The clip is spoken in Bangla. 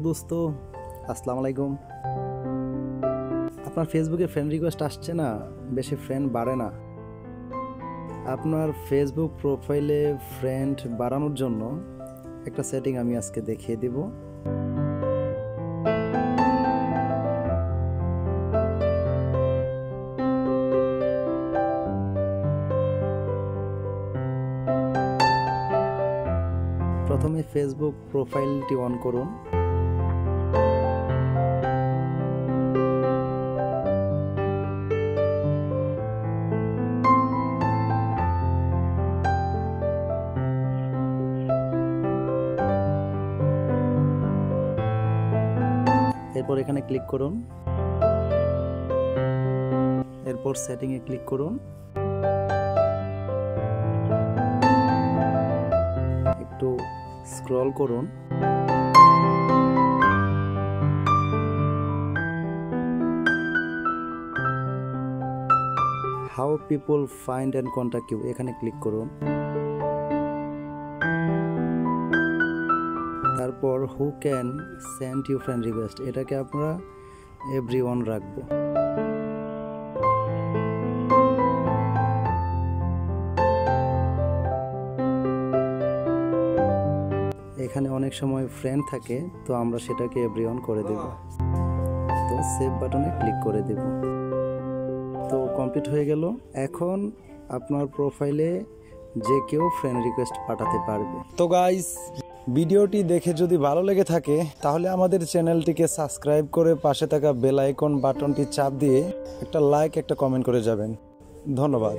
দোস্ত, আসসালামু আলাইকুম। আপনার ফেসবুকে ফ্রেন্ড রিকোয়েস্ট আসছে না, বেশি ফ্রেন্ড বাড়ে না। আপনার ফেসবুক প্রোফাইলে ফ্রেন্ড বাড়ানোর জন্য একটা সেটিং আমি আজকে দেখিয়ে দেব। প্রথমে ফেসবুক প্রোফাইলটি অন করুন। এরপর এখানে ক্লিক করুন, এরপর সেটিং এ ক্লিক করুন, একটু স্ক্রল করুন। How people find and contact you এখানে ক্লিক করুন। তারপর who can send you friend request, এটাকে আমরা এভরিওয়ান রাখবো। এখানে অনেক সময় ফ্রেন্ড থাকে, তো আমরা সেটাকে এভরিওয়ান করে দেব। তো সেভ বাটনে ক্লিক করে দেব। তো কমপ্লিট হয়ে গেল। এখন আপনার প্রোফাইলে যে কেউ ফ্রেন্ড রিকোয়েস্ট পাঠাতে পারবে। তো গাইস, ভিডিওটি দেখে যদি ভালো লেগে থাকে তাহলে আমাদের চ্যানেলটিকে সাবস্ক্রাইব করে পাশে থাকা বেল আইকন বাটনটি চাপ দিয়ে একটা লাইক, একটা কমেন্ট করে যাবেন। ধন্যবাদ।